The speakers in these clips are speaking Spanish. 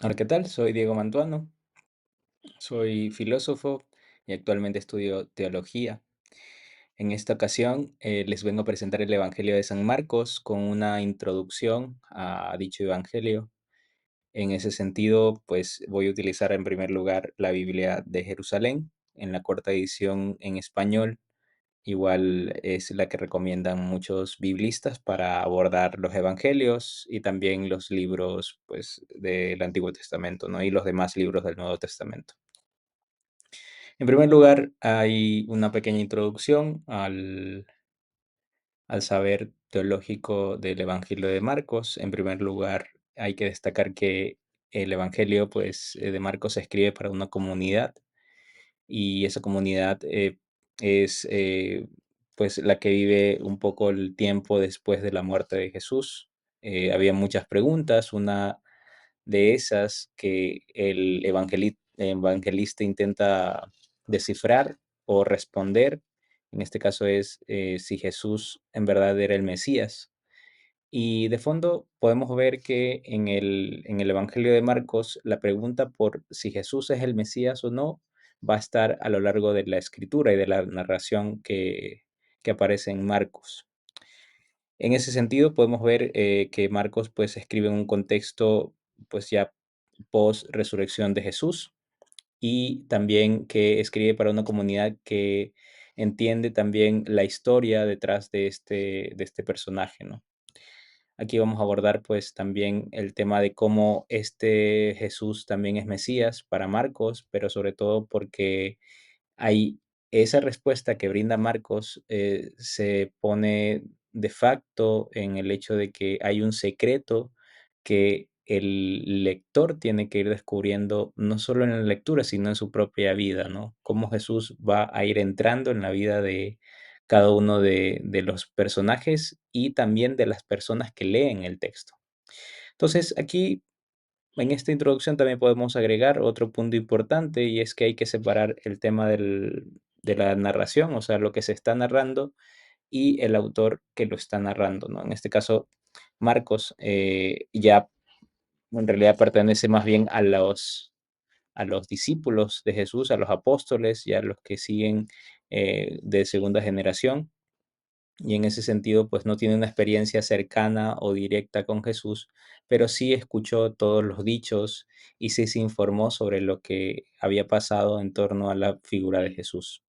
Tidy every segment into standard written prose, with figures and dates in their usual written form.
Hola, ¿qué tal? Soy Diego Mantuano, soy filósofo y actualmente estudio teología. En esta ocasión les vengo a presentar el Evangelio de San Marcos con una introducción a dicho Evangelio. En ese sentido, pues voy a utilizar en primer lugar la Biblia de Jerusalén en la cuarta edición en español. Igual es la que recomiendan muchos biblistas para abordar los evangelios y también los libros, pues, del Antiguo Testamento, ¿no? Y los demás libros del Nuevo Testamento. En primer lugar, hay una pequeña introducción al saber teológico del Evangelio de Marcos. En primer lugar, hay que destacar que el Evangelio, pues, de Marcos se escribe para una comunidad y esa comunidad es pues la que vive un poco el tiempo después de la muerte de Jesús. Había muchas preguntas, una de esas que el evangelista intenta descifrar o responder. En este caso es si Jesús en verdad era el Mesías. Y de fondo podemos ver que en el Evangelio de Marcos la pregunta por si Jesús es el Mesías o no va a estar a lo largo de la escritura y de la narración que aparece en Marcos. En ese sentido podemos ver que Marcos pues escribe en un contexto pues ya post resurrección de Jesús y también que escribe para una comunidad que entiende también la historia detrás de este personaje, ¿no? Aquí vamos a abordar pues también el tema de cómo este Jesús también es Mesías para Marcos, pero sobre todo porque hay esa respuesta que brinda Marcos se pone de facto en el hecho de que hay un secreto que el lector tiene que ir descubriendo no solo en la lectura, sino en su propia vida, ¿no? Cómo Jesús va a ir entrando en la vida de cada uno de los personajes y también de las personas que leen el texto. Entonces, aquí en esta introducción también podemos agregar otro punto importante y es que hay que separar el tema de la narración, o sea, lo que se está narrando y el autor que lo está narrando, ¿no? En este caso, Marcos ya en realidad pertenece más bien a los discípulos de Jesús, a los apóstoles y a los que siguen de segunda generación y en ese sentido, pues no tiene una experiencia cercana o directa con Jesús, pero sí escuchó todos los dichos y sí se informó sobre lo que había pasado en torno a la figura de Jesús.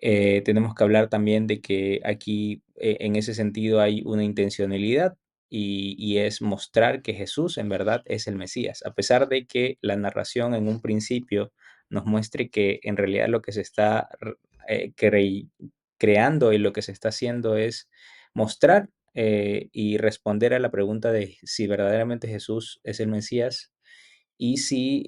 Tenemos que hablar también de que aquí, en ese sentido, hay una intencionalidad y es mostrar que Jesús en verdad es el Mesías, a pesar de que la narración en un principio nos muestre que en realidad lo que se está creando y lo que se está haciendo es mostrar y responder a la pregunta de si verdaderamente Jesús es el Mesías y si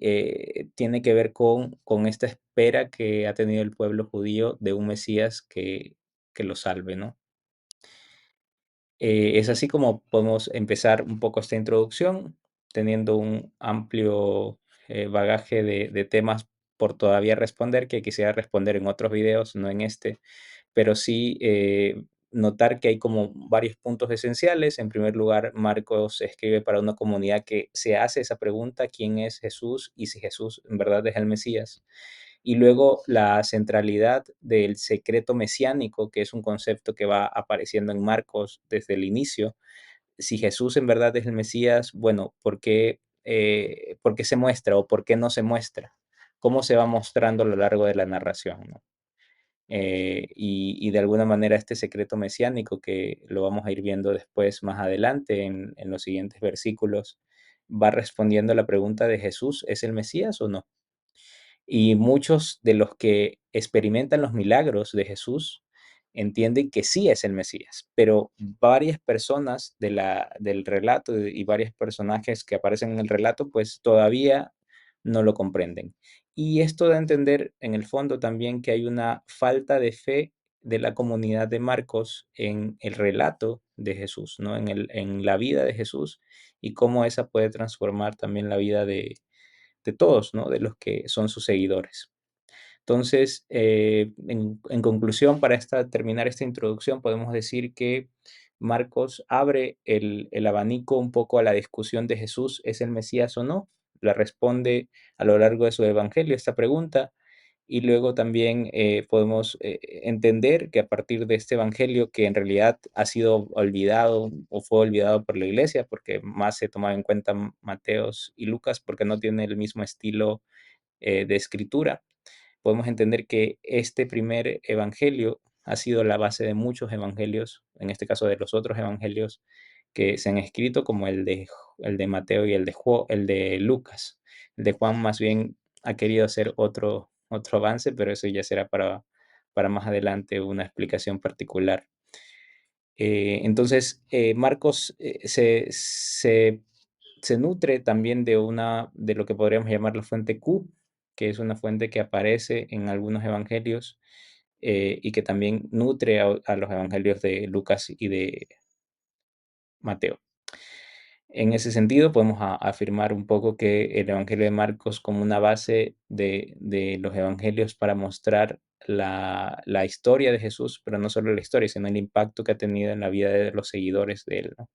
tiene que ver con esta espera que ha tenido el pueblo judío de un Mesías que lo salve, ¿no? Es así como podemos empezar un poco esta introducción, teniendo un amplio bagaje de temas por todavía responder, que quisiera responder en otros videos, no en este, pero sí notar que hay como varios puntos esenciales. En primer lugar, Marcos escribe para una comunidad que se hace esa pregunta, ¿quién es Jesús? Y si Jesús en verdad es el Mesías. Y luego la centralidad del secreto mesiánico, que es un concepto que va apareciendo en Marcos desde el inicio. Si Jesús en verdad es el Mesías, bueno, ¿por qué se muestra o por qué no se muestra? ¿Cómo se va mostrando a lo largo de la narración, ¿no? Y de alguna manera este secreto mesiánico que lo vamos a ir viendo después más adelante en los siguientes versículos, va respondiendo a la pregunta de Jesús, ¿es el Mesías o no? Y muchos de los que experimentan los milagros de Jesús entienden que sí es el Mesías, pero varias personas del relato y varios personajes que aparecen en el relato, pues todavía no lo comprenden. Y esto da a entender en el fondo también que hay una falta de fe de la comunidad de Marcos en el relato de Jesús, ¿no? En la vida de Jesús y cómo esa puede transformar también la vida de todos, ¿no? De los que son sus seguidores. Entonces, en conclusión, para terminar esta introducción, podemos decir que Marcos abre el abanico un poco a la discusión de Jesús, ¿es el Mesías o no? La responde a lo largo de su evangelio esta pregunta. Y luego también podemos entender que a partir de este evangelio, que en realidad ha sido olvidado o fue olvidado por la iglesia, porque más se tomaba en cuenta Mateos y Lucas, porque no tiene el mismo estilo de escritura, podemos entender que este primer evangelio ha sido la base de muchos evangelios, en este caso de los otros evangelios que se han escrito, como el de Mateo y el de Lucas. El de Juan más bien ha querido hacer otro avance, pero eso ya será para más adelante una explicación particular. Entonces, Marcos se nutre también de lo que podríamos llamar la fuente Q, que es una fuente que aparece en algunos evangelios y que también nutre a los evangelios de Lucas y de Mateo. En ese sentido, podemos afirmar un poco que el Evangelio de Marcos como una base de los evangelios para mostrar la historia de Jesús, pero no solo la historia, sino el impacto que ha tenido en la vida de los seguidores de él, ¿no?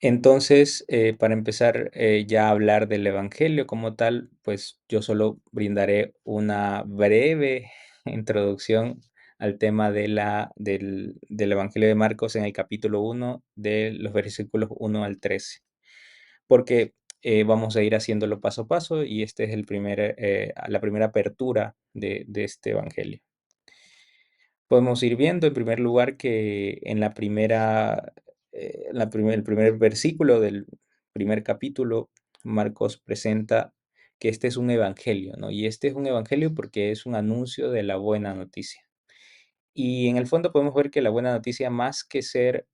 Entonces, para empezar ya a hablar del Evangelio como tal, pues yo solo brindaré una breve introducción al tema del Evangelio de Marcos en el capítulo 1, de los versículos 1 al 13, porque vamos a ir haciéndolo paso a paso y este es la primera apertura de este Evangelio. Podemos ir viendo en primer lugar que en el primer versículo del primer capítulo, Marcos presenta que este es un evangelio, ¿no? Y este es un evangelio porque es un anuncio de la buena noticia. Y en el fondo podemos ver que la buena noticia, más que ser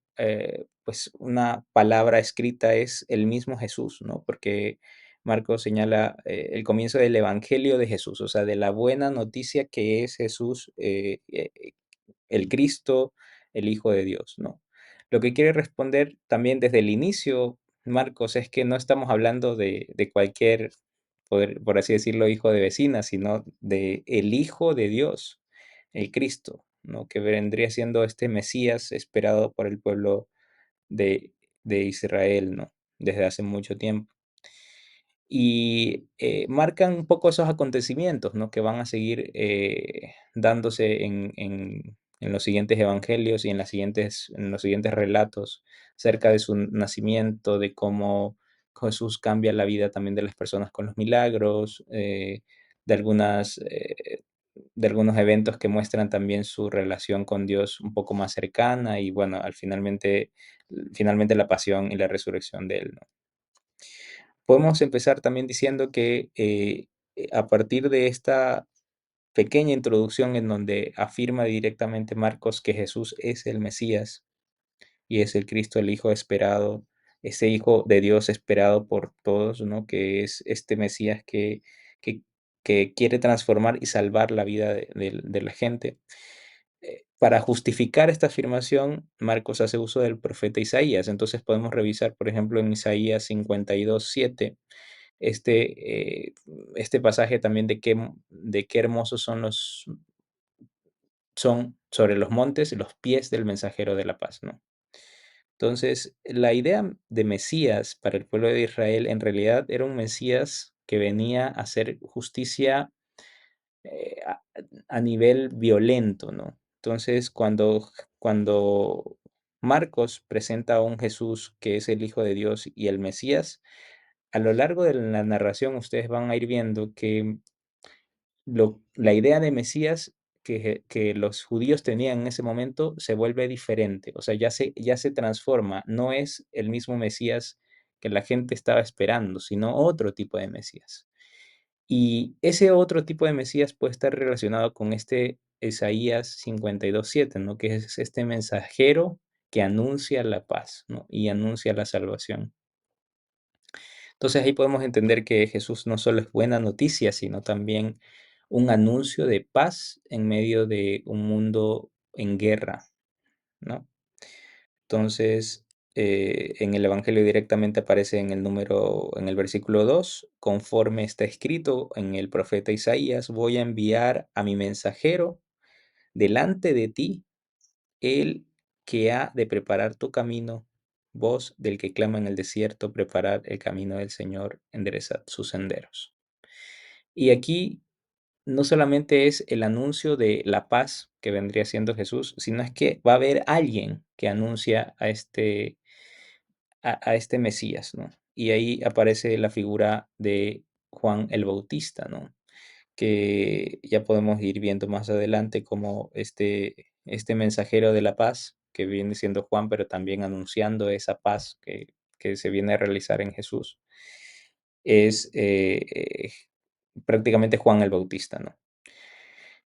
pues una palabra escrita, es el mismo Jesús, ¿no? Porque Marcos señala el comienzo del evangelio de Jesús, o sea, de la buena noticia que es Jesús, el Cristo, el Hijo de Dios, ¿no? Lo que quiere responder también desde el inicio, Marcos, es que no estamos hablando de cualquier, por así decirlo, hijo de vecina, sino de el Hijo de Dios, el Cristo, ¿no? Que vendría siendo este Mesías esperado por el pueblo de, de Israel, ¿no? Desde hace mucho tiempo. Y marcan un poco esos acontecimientos, ¿no? Que van a seguir dándose en los siguientes evangelios y en los siguientes relatos acerca de su nacimiento, de cómo Jesús cambia la vida también de las personas con los milagros, de de algunos eventos que muestran también su relación con Dios un poco más cercana y bueno, finalmente la pasión y la resurrección de él, ¿no? Podemos empezar también diciendo que a partir de esta pequeña introducción en donde afirma directamente Marcos que Jesús es el Mesías y es el Cristo, el Hijo esperado, ese Hijo de Dios esperado por todos, ¿no? Que es este Mesías que, que quiere transformar y salvar la vida de la gente. Para justificar esta afirmación, Marcos hace uso del profeta Isaías. Entonces podemos revisar, por ejemplo, en Isaías 52:7 este pasaje también de qué hermosos son sobre los montes los pies del mensajero de la paz, ¿no? Entonces, la idea de Mesías para el pueblo de Israel en realidad era un Mesías que venía a hacer justicia eh, a, a nivel violento, ¿no? Entonces, cuando Marcos presenta a un Jesús que es el Hijo de Dios y el Mesías, a lo largo de la narración ustedes van a ir viendo que la idea de Mesías que los judíos tenían en ese momento se vuelve diferente, o sea, ya se transforma, no es el mismo Mesías que la gente estaba esperando, sino otro tipo de Mesías. Y ese otro tipo de Mesías puede estar relacionado con este Isaías 52:7, ¿no? Que es este mensajero que anuncia la paz, ¿no? Y anuncia la salvación. Entonces ahí podemos entender que Jesús no solo es buena noticia, sino también un anuncio de paz en medio de un mundo en guerra, ¿no? Entonces, en el Evangelio directamente aparece en el versículo 2, conforme está escrito en el profeta Isaías, voy a enviar a mi mensajero delante de ti, él que ha de preparar tu camino, voz del que clama en el desierto, preparad el camino del Señor, enderezad sus senderos. Y aquí no solamente es el anuncio de la paz que vendría siendo Jesús, sino es que va a haber alguien que anuncia a este Mesías, ¿no? Y ahí aparece la figura de Juan el Bautista, ¿no? Que ya podemos ir viendo más adelante como este mensajero de la paz, que viene siendo Juan, pero también anunciando esa paz que se viene a realizar en Jesús, es prácticamente Juan el Bautista, ¿no?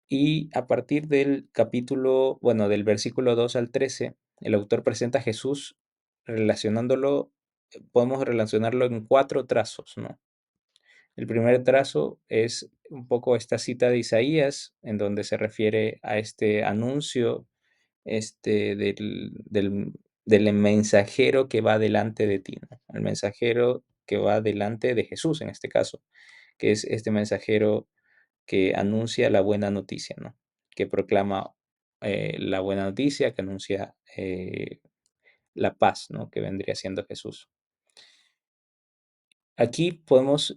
Y a partir del capítulo, bueno, del versículo 2 al 13, el autor presenta a Jesús relacionándolo, podemos relacionarlo en cuatro trazos, ¿no? El primer trazo es un poco esta cita de Isaías, en donde se refiere a este anuncio, del mensajero que va delante de ti, ¿no? El mensajero que va delante de Jesús, en este caso, que es este mensajero que anuncia la buena noticia, ¿no? Que proclama, la buena noticia, que anuncia, la paz, ¿no? Que vendría siendo Jesús. Aquí podemos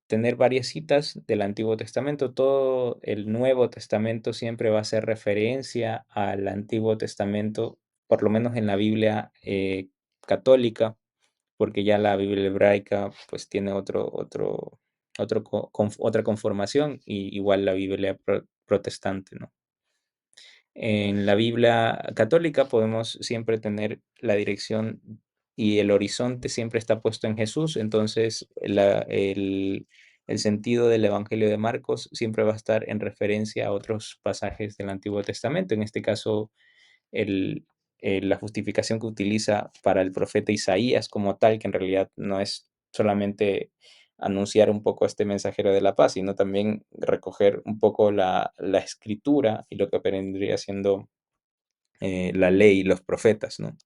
tener varias citas del Antiguo Testamento. Todo el Nuevo Testamento siempre va a hacer referencia al Antiguo Testamento, por lo menos en la Biblia católica, porque ya la Biblia hebraica pues tiene otra conformación, y igual la Biblia protestante, ¿no? En la Biblia católica podemos siempre tener la dirección y el horizonte siempre está puesto en Jesús, entonces el sentido del Evangelio de Marcos siempre va a estar en referencia a otros pasajes del Antiguo Testamento, en este caso el, la justificación que utiliza para el profeta Isaías como tal, que en realidad no es solamente anunciar un poco a este mensajero de la paz, sino también recoger un poco la escritura y lo que vendría siendo la ley y los profetas, ¿no?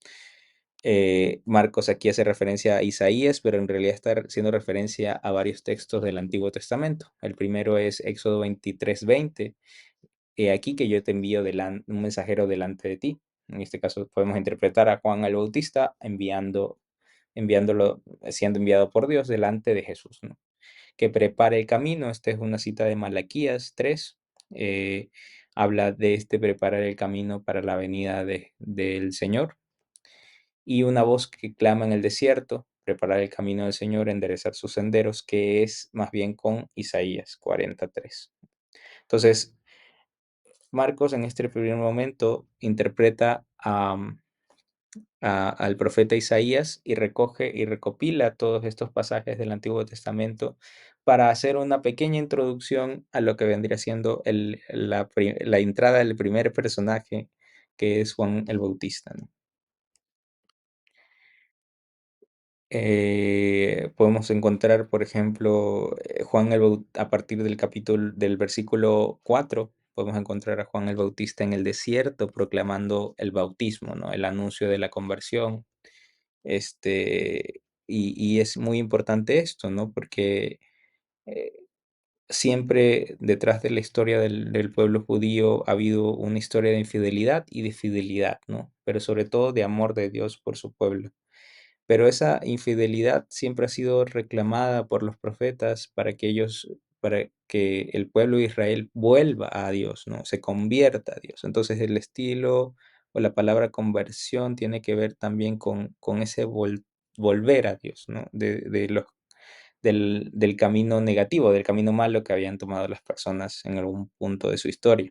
Marcos aquí hace referencia a Isaías, pero en realidad está haciendo referencia a varios textos del Antiguo Testamento. El primero es Éxodo 23:20. He aquí que yo te envío un mensajero delante de ti. En este caso podemos interpretar a Juan el Bautista enviándolo, siendo enviado por Dios delante de Jesús, ¿no? Que prepare el camino. Esta es una cita de Malaquías 3. eh, Habla de preparar el camino para la venida del Señor. Y una voz que clama en el desierto, preparar el camino del Señor, enderezar sus senderos, que es más bien con Isaías 43. Entonces, Marcos en este primer momento interpreta al profeta Isaías y recoge y recopila todos estos pasajes del Antiguo Testamento para hacer una pequeña introducción a lo que vendría siendo la entrada del primer personaje, que es Juan el Bautista, ¿no? Podemos encontrar, por ejemplo, a partir del versículo 4, podemos encontrar a Juan el Bautista en el desierto proclamando el bautismo, ¿no? El anuncio de la conversión. Y es muy importante esto, ¿no? Porque eh, siempre detrás de la historia del pueblo judío ha habido una historia de infidelidad y de fidelidad, ¿no? Pero sobre todo de amor de Dios por su pueblo. Pero esa infidelidad siempre ha sido reclamada por los profetas para que el pueblo de Israel vuelva a Dios, ¿no? Se convierta a Dios. Entonces, el estilo o la palabra conversión tiene que ver también con ese volver a Dios, ¿no? Del camino negativo, del camino malo que habían tomado las personas en algún punto de su historia.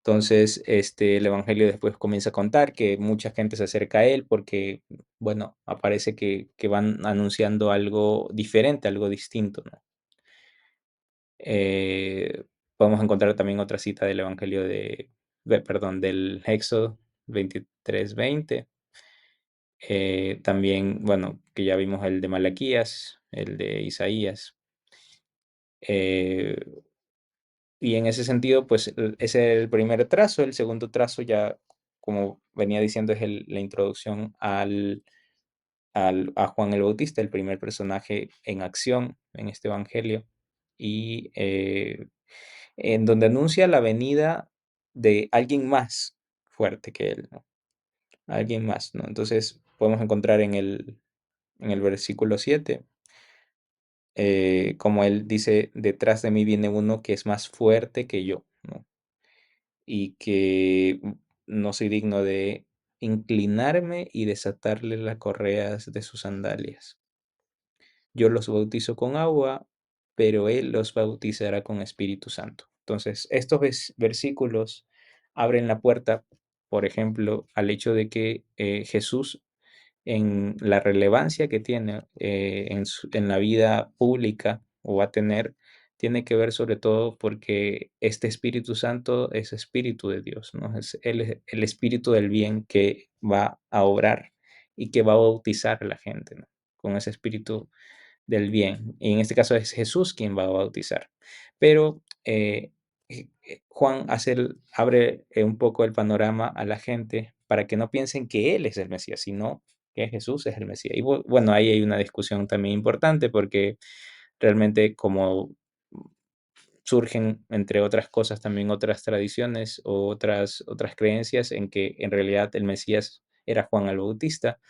Entonces, el evangelio después comienza a contar que mucha gente se acerca a él porque, bueno, aparece que van anunciando algo diferente, algo distinto, ¿no? Eh, Podemos encontrar también otra cita del evangelio perdón, del Éxodo 23:20. También, bueno, que ya vimos el de Malaquías, el de Isaías. Eh, Y en ese sentido, pues, ese es el primer trazo. El segundo trazo ya, como venía diciendo, es la introducción a Juan el Bautista, el primer personaje en acción en este evangelio, y en donde anuncia la venida de alguien más, fuerte que él, ¿no? Alguien más, ¿no? Entonces, podemos encontrar en el versículo 7 como él dice: "Detrás de mí viene uno que es más fuerte que yo", ¿no? Y que no soy digno de inclinarme y desatarle las correas de sus sandalias. Yo los bautizo con agua, pero él los bautizará con Espíritu Santo. Entonces, estos versículos abren la puerta, por ejemplo, al hecho de que Jesús, en la relevancia que tiene en la vida pública o va a tener, tiene que ver sobre todo porque este Espíritu Santo es Espíritu de Dios, ¿no? Es el Espíritu del bien que va a obrar y que va a bautizar a la gente, ¿no? Con ese Espíritu del bien. Y en este caso es Jesús quien va a bautizar. Pero Juan abre un poco el panorama a la gente para que no piensen que Él es el Mesías, sino que Jesús es el Mesías. Y bueno, ahí hay una discusión también importante porque realmente como surgen, entre otras cosas, también otras tradiciones o otras creencias en que en realidad el Mesías era Juan el Bautista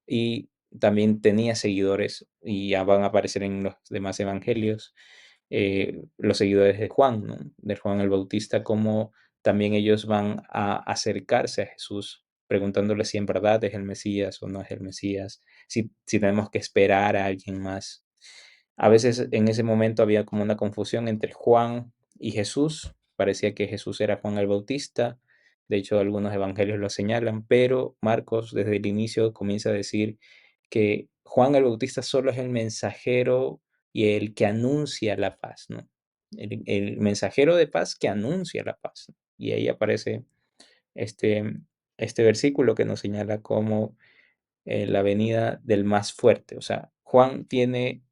y también tenía seguidores y ya van a aparecer en los demás evangelios, los seguidores de Juan, ¿no? De Juan el Bautista, como también ellos van a acercarse a Jesús preguntándole si en verdad es el Mesías o no es el Mesías, si tenemos que esperar a alguien más. A veces en ese momento había como una confusión entre Juan y Jesús. Parecía que Jesús era Juan el Bautista. De hecho, algunos evangelios lo señalan, pero Marcos desde el inicio comienza a decir que Juan el Bautista solo es el mensajero y el que anuncia la paz, ¿no? El mensajero de paz que anuncia la paz, ¿no? Y ahí aparece este, este versículo que nos señala como la venida del más fuerte. O sea, Juan tiene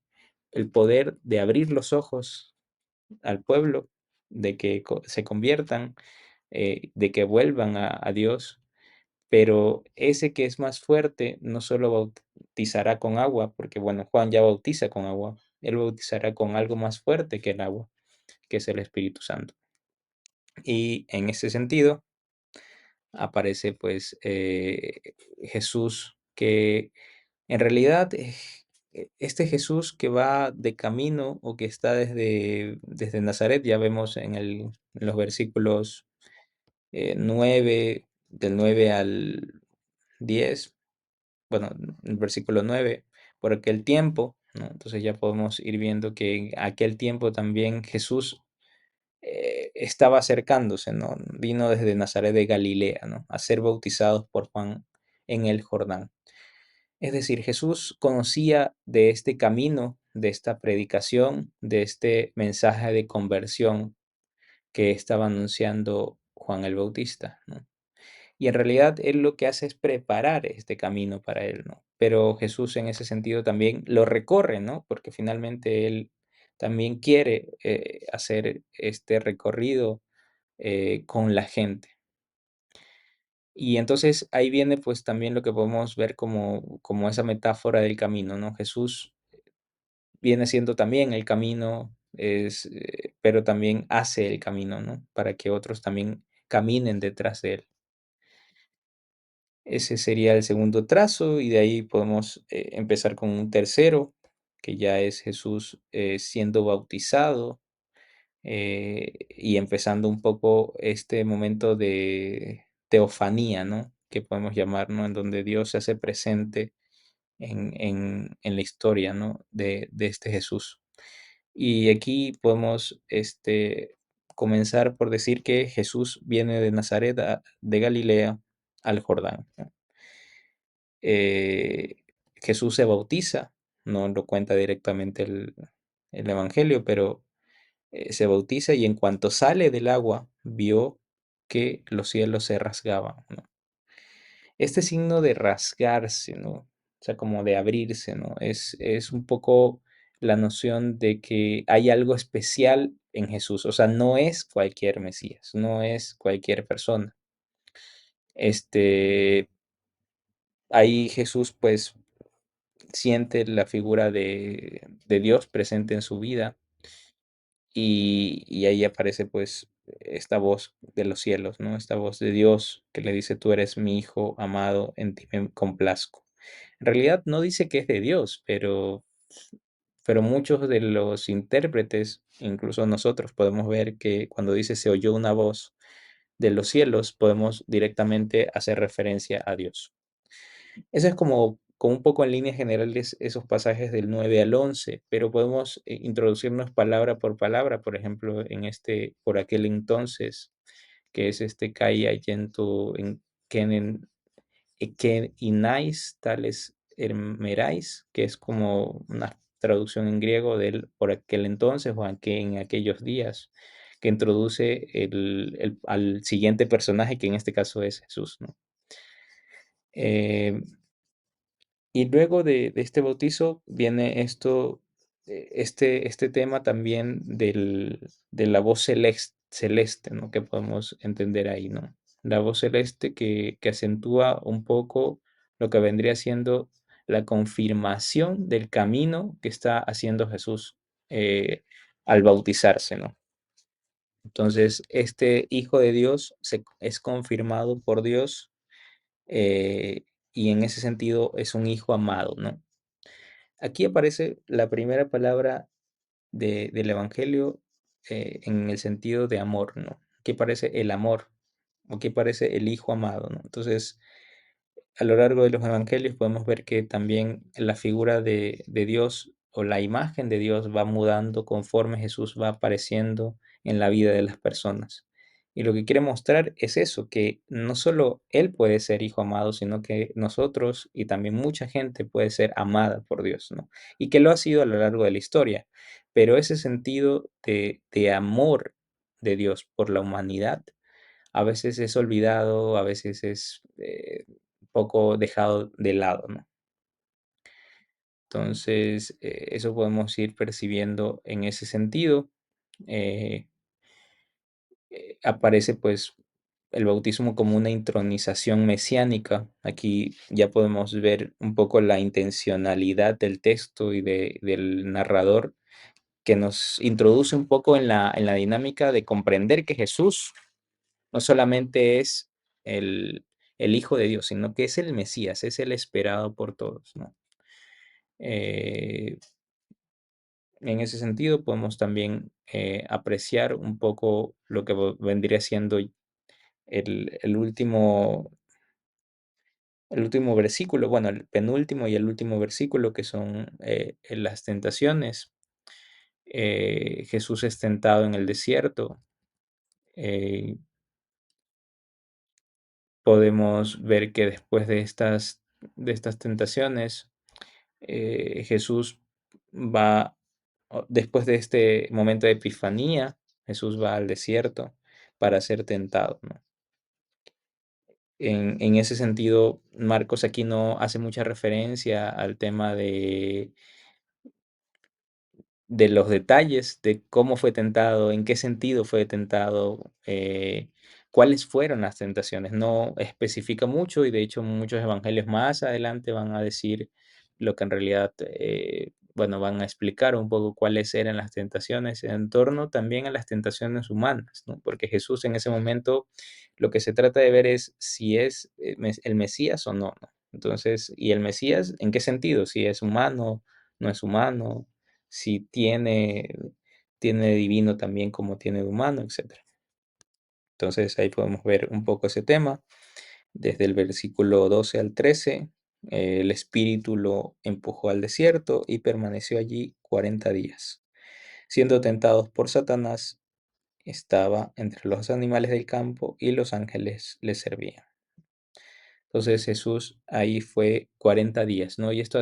el poder de abrir los ojos al pueblo, de que se conviertan, de que vuelvan a Dios, pero ese que es más fuerte no solo bautizará con agua, porque bueno, Juan ya bautiza con agua, él bautizará con algo más fuerte que el agua, que es el Espíritu Santo. Y en ese sentido aparece pues Jesús que en realidad este Jesús que va de camino o que está desde Nazaret, ya vemos en los versículos 9, del 9 al 10, bueno, el versículo 9 por aquel tiempo, ¿no? Entonces ya podemos ir viendo que en aquel tiempo también Jesús estaba acercándose, ¿no? Vino desde Nazaret de Galilea, ¿no? A ser bautizados por Juan en el Jordán. Es decir, Jesús conocía de este camino, de esta predicación, de este mensaje de conversión que estaba anunciando Juan el Bautista, ¿no? Y en realidad él lo que hace es preparar este camino para él, ¿no? Pero Jesús en ese sentido también lo recorre, ¿no? Porque finalmente él también quiere hacer este recorrido con la gente. Y entonces ahí viene pues también lo que podemos ver como esa metáfora del camino, ¿no? Jesús viene siendo también el camino, pero también hace el camino, ¿no? Para que otros también caminen detrás de él. Ese sería el segundo trazo y de ahí podemos empezar con un tercero, que ya es Jesús siendo bautizado y empezando un poco este momento de teofanía, ¿no? Que podemos llamar, ¿no? En donde Dios se hace presente en la historia, ¿no? De este Jesús. Y aquí podemos comenzar por decir que Jesús viene de Nazaret, de Galilea, al Jordán, ¿no? Jesús se bautiza, no lo cuenta directamente el Evangelio, pero se bautiza y en cuanto sale del agua, vio que los cielos se rasgaban, ¿no? Este signo de rasgarse, ¿no? O sea, como de abrirse, ¿no? Es un poco la noción de que hay algo especial en Jesús, o sea, no es cualquier Mesías, no es cualquier persona. Este, ahí Jesús, pues, siente la figura de Dios presente en su vida y ahí aparece, pues, esta voz de los cielos, ¿no? Esta voz de Dios que le dice: "Tú eres mi hijo amado, en ti me complazco". En realidad no dice que es de Dios, pero muchos de los intérpretes, incluso nosotros, podemos ver que cuando dice: "Se oyó una voz de los cielos", podemos directamente hacer referencia a Dios. Eso es como un poco en líneas generales esos pasajes del 9 al 11, pero podemos, introducirnos palabra por palabra, por ejemplo, en este por aquel entonces, que es este Kai Ayento en Kenen que Inais Tales Hermerais, que es como una traducción en griego del por aquel entonces o en aquellos días, que introduce al siguiente personaje, que en este caso es Jesús, ¿no? Eh, y luego de este bautizo viene esto, este tema también de la voz celeste, ¿no? Que podemos entender ahí, ¿no? La voz celeste que acentúa un poco lo que vendría siendo la confirmación del camino que está haciendo Jesús, al bautizarse, ¿no? Entonces, este Hijo de Dios es confirmado por Dios, eh, y en ese sentido es un hijo amado, ¿no? Aquí aparece la primera palabra del evangelio, en el sentido de amor, ¿no? Aquí aparece el amor, aquí aparece el hijo amado, ¿no? Entonces, a lo largo de los evangelios podemos ver que también la figura de Dios o la imagen de Dios va mudando conforme Jesús va apareciendo en la vida de las personas. Y lo que quiere mostrar es eso, que no solo Él puede ser hijo amado, sino que nosotros y también mucha gente puede ser amada por Dios, ¿no? Y que lo ha sido a lo largo de la historia. Pero ese sentido de amor de Dios por la humanidad a veces es olvidado, a veces es, poco dejado de lado, ¿no? Entonces, eso podemos ir percibiendo en ese sentido. Eh, Aparece pues el bautismo como una intronización mesiánica. Aquí ya podemos ver un poco la intencionalidad del texto y del narrador que nos introduce un poco en la dinámica de comprender que Jesús no solamente es el, el Hijo de Dios, sino que es el Mesías, es el esperado por todos, ¿no? Eh, en ese sentido, podemos también apreciar un poco lo que vendría siendo el el último versículo, bueno, el penúltimo y el último versículo, que son en las tentaciones. Jesús es tentado en el desierto. eh, Podemos ver que después de estas tentaciones, Jesús va, después de este momento de epifanía, Jesús va al desierto para ser tentado, ¿no? En ese sentido, Marcos aquí no hace mucha referencia al tema de los detalles de cómo fue tentado, en qué sentido fue tentado, cuáles fueron las tentaciones. No especifica mucho y de hecho muchos evangelios más adelante van a decir lo que en realidad, bueno, van a explicar un poco cuáles eran las tentaciones en torno también a las tentaciones humanas, ¿no? Porque Jesús en ese momento lo que se trata de ver es si es el Mesías o no, ¿no? Entonces, ¿y el Mesías en qué sentido? Si es humano, no es humano, si tiene de divino también como tiene de humano, etcétera. Entonces, ahí podemos ver un poco ese tema. Desde el versículo 12 al 13, el espíritu lo empujó al desierto y permaneció allí 40 días. Siendo tentados por Satanás, estaba entre los animales del campo y los ángeles le servían. Entonces Jesús ahí fue 40 días, ¿no? Y esto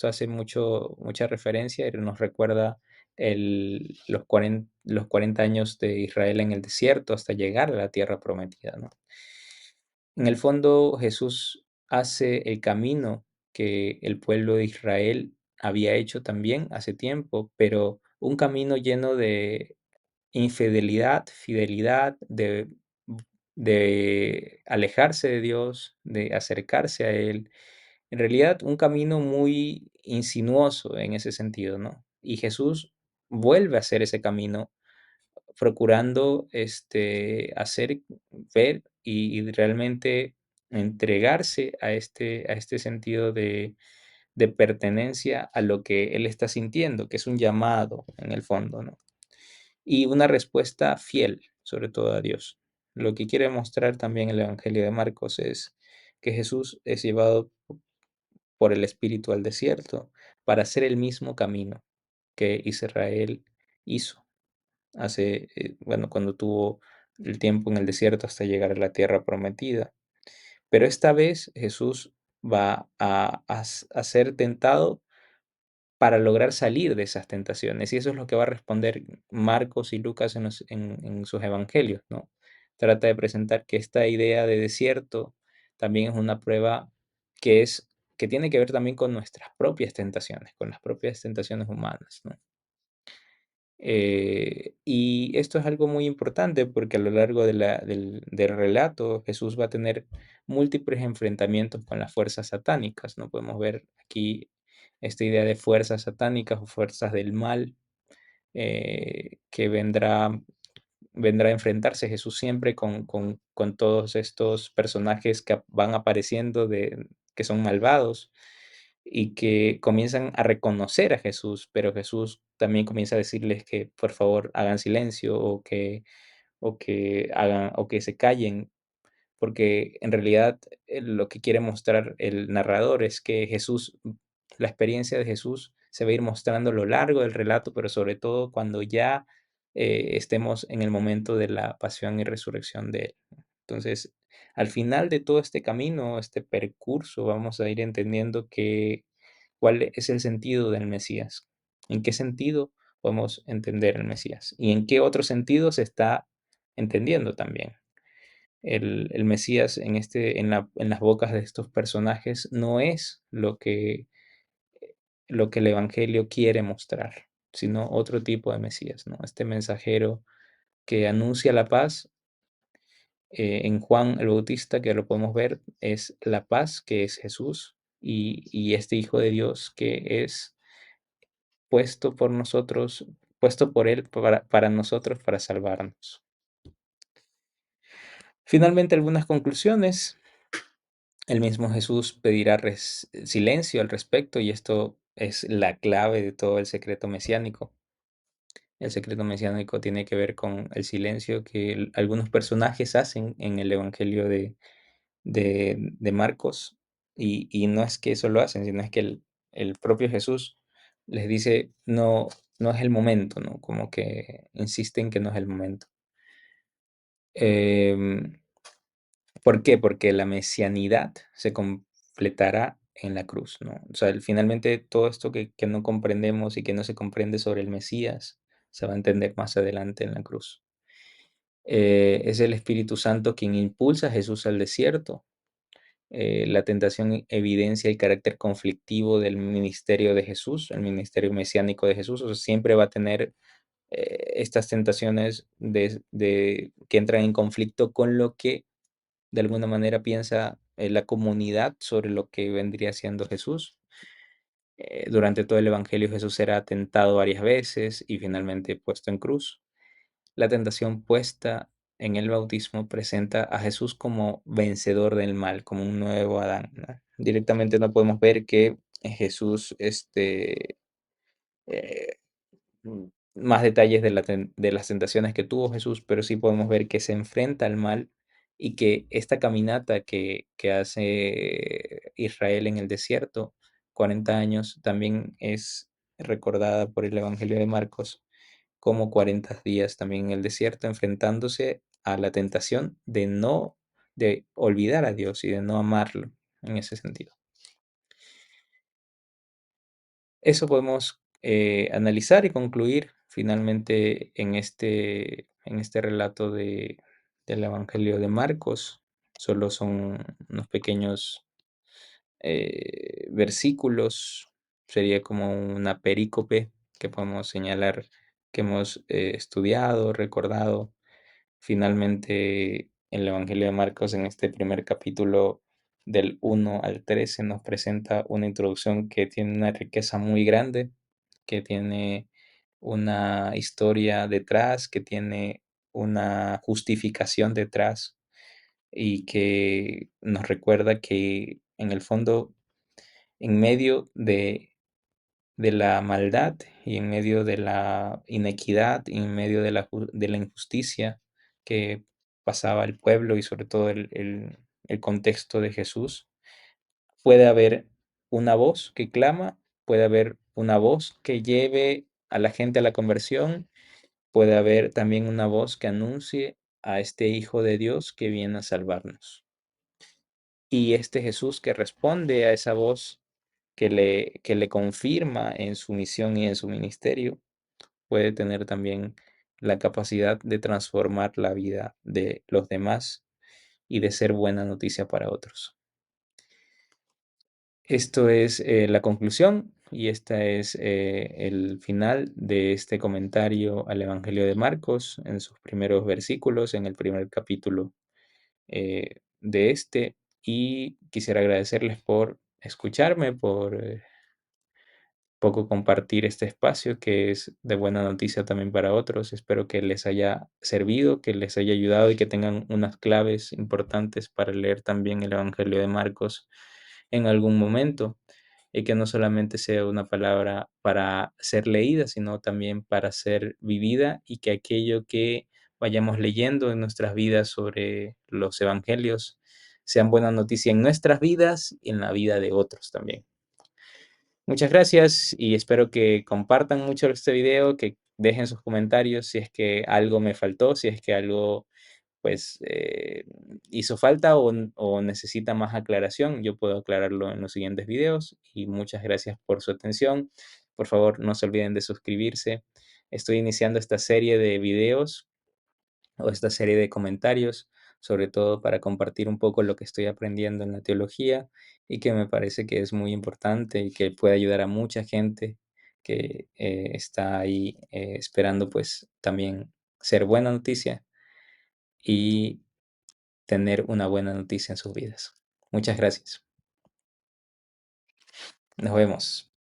hace mucha referencia y nos recuerda los 40 años de Israel en el desierto hasta llegar a la tierra prometida, ¿no? En el fondo, Jesús hace el camino que el pueblo de Israel había hecho también hace tiempo, pero un camino lleno de infidelidad, fidelidad, de alejarse de Dios, de acercarse a Él. En realidad, un camino muy insinuoso en ese sentido, ¿no? Y Jesús vuelve a hacer ese camino procurando, hacer ver y realmente entregarse a este sentido de pertenencia a lo que él está sintiendo, que es un llamado en el fondo, ¿no? Y una respuesta fiel, sobre todo a Dios. Lo que quiere mostrar también el Evangelio de Marcos es que Jesús es llevado por el Espíritu al desierto para hacer el mismo camino que Israel hizo hace, bueno, cuando tuvo el tiempo en el desierto hasta llegar a la tierra prometida. Pero esta vez Jesús va a ser tentado para lograr salir de esas tentaciones. Y eso es lo que va a responder Marcos y Lucas en sus evangelios, ¿no? Trata de presentar que esta idea de desierto también es una prueba que es que tiene que ver también con nuestras propias tentaciones, con las propias tentaciones humanas, ¿no? Y esto es algo muy importante porque a lo largo del relato Jesús va a tener múltiples enfrentamientos con las fuerzas satánicas, ¿no? Podemos ver aquí esta idea de fuerzas satánicas o fuerzas del mal que vendrá a enfrentarse Jesús siempre con todos estos personajes que van apareciendo que son malvados y que comienzan a reconocer a Jesús, pero Jesús también comienza a decirles que por favor hagan silencio o que se callen, porque en realidad lo que quiere mostrar el narrador es que la experiencia de Jesús se va a ir mostrando a lo largo del relato, pero sobre todo cuando ya estemos en el momento de la pasión y resurrección de Él. Entonces, al final de todo este camino, este percurso, vamos a ir entendiendo cuál es el sentido del Mesías, en qué sentido podemos entender el Mesías y en qué otro sentido se está entendiendo también el Mesías en las bocas de estos personajes no es lo que el Evangelio quiere mostrar, sino otro tipo de Mesías, ¿no? Este mensajero que anuncia la paz, en Juan el Bautista, que lo podemos ver, es la paz, que es Jesús, y este Hijo de Dios que es puesto por Él para nosotros, para salvarnos. Finalmente, algunas conclusiones. El mismo Jesús pedirá silencio al respecto y esto es la clave de todo el secreto mesiánico. El secreto mesiánico tiene que ver con el silencio que algunos personajes hacen en el Evangelio de Marcos y no es que eso lo hacen, sino es que el propio Jesús les dice, no, no es el momento, ¿no? Como que insisten que no es el momento. Em, ¿Por qué? Porque la mesianidad se completará en la cruz, ¿no? O sea, finalmente todo esto que no comprendemos y que no se comprende sobre el Mesías, se va a entender más adelante en la cruz. Es el Espíritu Santo quien impulsa a Jesús al desierto. La tentación evidencia el carácter conflictivo del ministerio de Jesús, el ministerio mesiánico de Jesús, o sea, siempre va a tener estas tentaciones que entran en conflicto con lo que de alguna manera piensa la comunidad sobre lo que vendría siendo Jesús. Durante todo el Evangelio Jesús será tentado varias veces y finalmente puesto en cruz. La tentación puesta en el bautismo presenta a Jesús como vencedor del mal, como un nuevo Adán, ¿no? Directamente no podemos ver que Jesús, eh, más detalles de las tentaciones que tuvo Jesús, pero sí podemos ver que se enfrenta al mal y que esta caminata que hace Israel en el desierto, 40 años, también es recordada por el Evangelio de Marcos como 40 días también en el desierto, enfrentándose a la tentación de olvidar a Dios y de no amarlo en ese sentido. Eso podemos analizar y concluir finalmente en este relato del Evangelio de Marcos. Solo son unos pequeños versículos, sería como una perícope que podemos señalar que hemos estudiado, recordado. Finalmente, el Evangelio de Marcos en este primer capítulo del 1 al 13 nos presenta una introducción que tiene una riqueza muy grande, que tiene una historia detrás, que tiene una justificación detrás y que nos recuerda que en el fondo, en medio de la maldad y en medio de la inequidad y en medio de la injusticia que pasaba el pueblo y sobre todo el contexto de Jesús, puede haber una voz que clama, puede haber una voz que lleve a la gente a la conversión, puede haber también una voz que anuncie a este Hijo de Dios que viene a salvarnos. Y este Jesús que responde a esa voz que le confirma en su misión y en su ministerio, puede tener también la capacidad de transformar la vida de los demás y de ser buena noticia para otros. Esto es la conclusión y esta es el final de este comentario al Evangelio de Marcos en sus primeros versículos, en el primer capítulo de este. Y quisiera agradecerles por escucharme, por poco compartir este espacio que es de buena noticia también para otros. Espero que les haya servido, que les haya ayudado y que tengan unas claves importantes para leer también el Evangelio de Marcos en algún momento y que no solamente sea una palabra para ser leída, sino también para ser vivida y que aquello que vayamos leyendo en nuestras vidas sobre los evangelios sean buena noticia en nuestras vidas y en la vida de otros también. Muchas gracias y espero que compartan mucho este video, que dejen sus comentarios si es que algo me faltó, si es que algo pues hizo falta o necesita más aclaración. Yo puedo aclararlo en los siguientes videos y muchas gracias por su atención. Por favor, no se olviden de suscribirse. Estoy iniciando esta serie de videos o esta serie de comentarios, sobre todo para compartir un poco lo que estoy aprendiendo en la teología y que me parece que es muy importante y que puede ayudar a mucha gente que está ahí esperando pues también ser buena noticia y tener una buena noticia en sus vidas. Muchas gracias. Nos vemos.